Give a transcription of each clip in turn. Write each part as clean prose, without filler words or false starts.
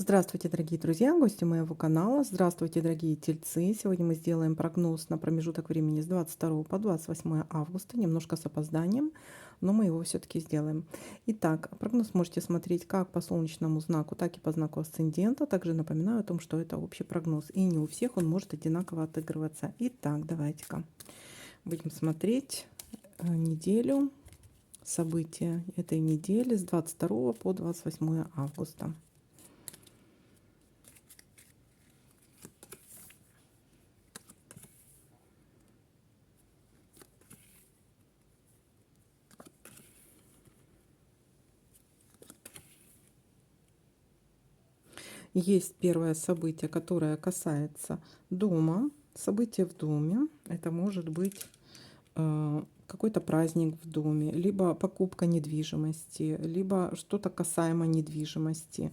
Здравствуйте, дорогие друзья, гости моего канала. Здравствуйте, дорогие тельцы. Сегодня мы сделаем прогноз на промежуток времени с 22 по 28 августа. Немножко с опозданием, но мы его все-таки сделаем. Итак, прогноз можете смотреть как по солнечному знаку, так и по знаку асцендента. Также напоминаю о том, что это общий прогноз. И не у всех он может одинаково отыгрываться. Итак, давайте-ка будем смотреть неделю, события этой недели с 22 по 28 августа. Есть первое событие, которое касается дома. Событие в доме. Это может быть какой-то праздник в доме, либо покупка недвижимости, либо что-то касаемо недвижимости,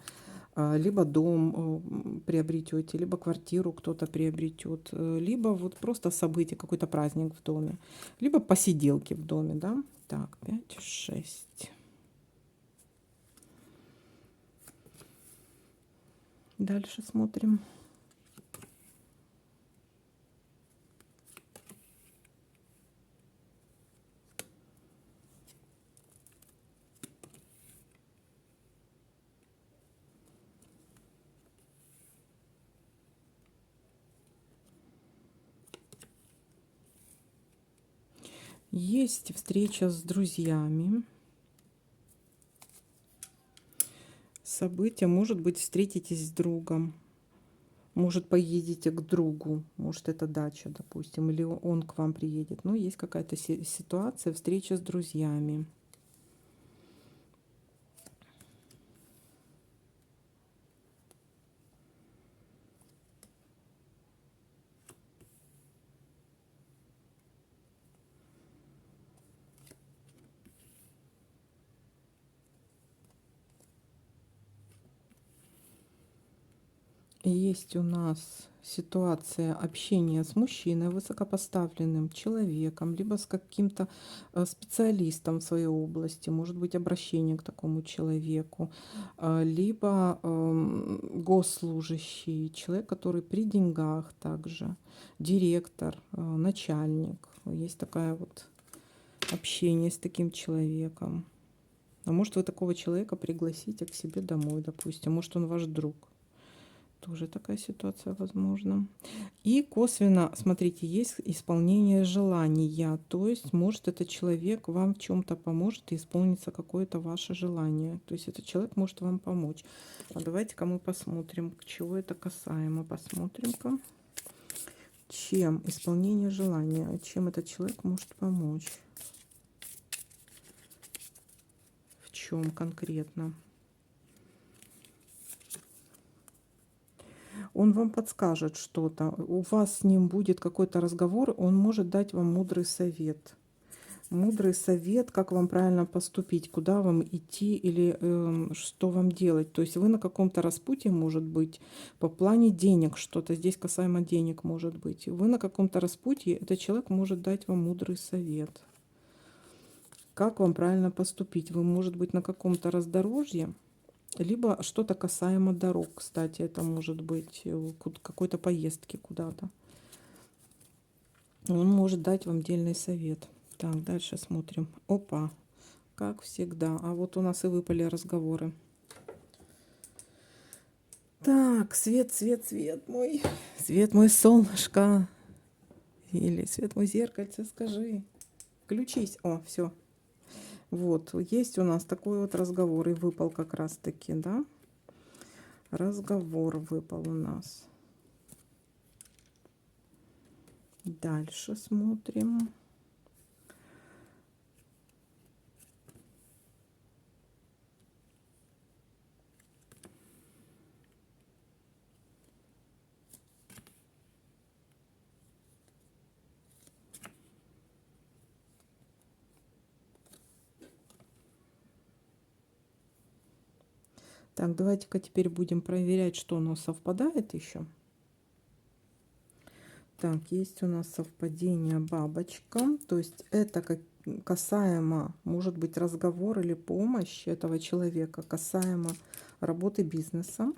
либо дом приобретете, либо квартиру кто-то приобретет, либо вот просто событие, какой-то праздник в доме, либо посиделки в доме, да. Так, 5, 6. Дальше смотрим. Есть встреча с друзьями. Событие, может быть, встретитесь с другом. Может, поедете к другу. Может, это дача, допустим, или он к вам приедет. Но есть какая-то ситуация, встреча с друзьями. Есть у нас ситуация общения с мужчиной, высокопоставленным человеком, либо с каким-то специалистом в своей области, может быть, обращение к такому человеку, либо госслужащий, человек, который при деньгах также, директор, начальник. Есть такая вот общение с таким человеком. А может, вы такого человека пригласите к себе домой, допустим, может, он ваш друг. Тоже такая ситуация возможна. И косвенно, смотрите, есть исполнение желания. То есть, может, этот человек вам в чем-то поможет и исполнится какое-то ваше желание. То есть, этот человек может вам помочь. А давайте-ка мы посмотрим, к чего это касаемо. Посмотрим-ка, чем исполнение желания, чем этот человек может помочь. В чем конкретно? Он вам подскажет что-то, у вас с ним будет какой-то разговор, он может дать вам мудрый совет. Мудрый совет, как вам правильно поступить, куда вам идти или что вам делать. То есть вы на каком-то распутье, может быть, по плане денег что-то, здесь касаемо денег может быть. Вы на каком-то распутье, этот человек может дать вам мудрый совет. Как вам правильно поступить? Вы, может быть, на каком-то раздорожье, либо что-то касаемо дорог, кстати, это может быть какой-то поездки куда-то. Он может дать вам дельный совет. Так, дальше смотрим. Опа, как всегда. А вот у нас и выпали разговоры. Так, свет, свет, свет мой. Свет мой, солнышко. Или свет мой, зеркальце, скажи. Включись. О, все. Вот, есть у нас такой вот разговор. И выпал как раз-таки, да? Разговор выпал у нас. Дальше смотрим. Так, давайте-ка теперь будем проверять, что у нас совпадает еще. Так, есть у нас совпадение бабочка. То есть это как касаемо, может быть, разговор или помощь этого человека, касаемо работы бизнеса.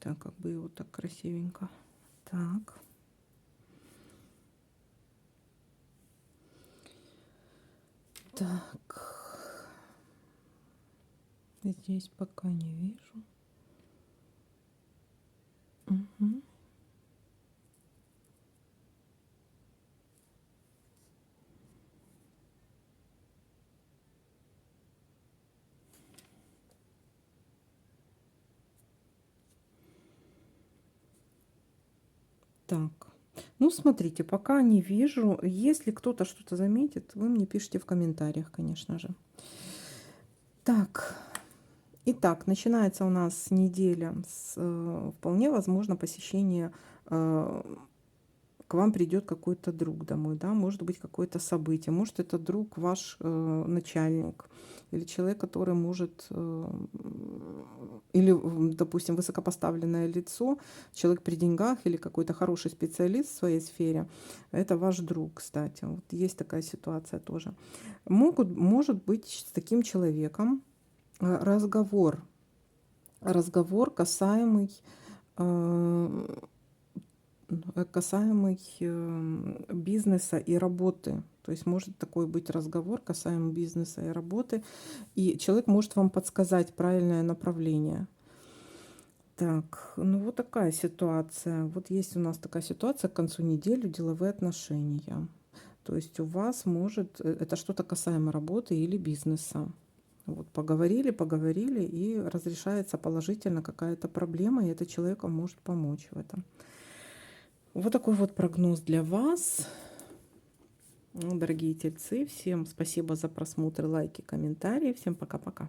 Так, как бы его так красивенько. Так. Так. Здесь пока не вижу. Угу. Так. Ну, смотрите, пока не вижу. Если кто-то что-то заметит, вы мне пишите в комментариях, конечно же. Так. Итак, начинается у нас неделя с вполне возможно посещение, к вам придет какой-то друг домой, да, может быть какое-то событие, может это друг ваш начальник или человек, который может, или, допустим, высокопоставленное лицо, человек при деньгах или какой-то хороший специалист в своей сфере, это ваш друг, кстати, вот есть такая ситуация тоже. Может быть с таким человеком разговор касаемый бизнеса и работы. То есть может такой быть разговор касаемо бизнеса и работы, и человек может вам подсказать правильное направление. Так, ну вот такая ситуация. Вот есть у нас такая ситуация к концу недели, деловые отношения. То есть у вас может, это что-то касаемо работы или бизнеса. Вот поговорили, и разрешается положительно какая-то проблема, и этот человек вам может помочь в этом. Вот такой вот прогноз для вас, дорогие тельцы. Всем спасибо за просмотр, лайки, комментарии. Всем пока-пока.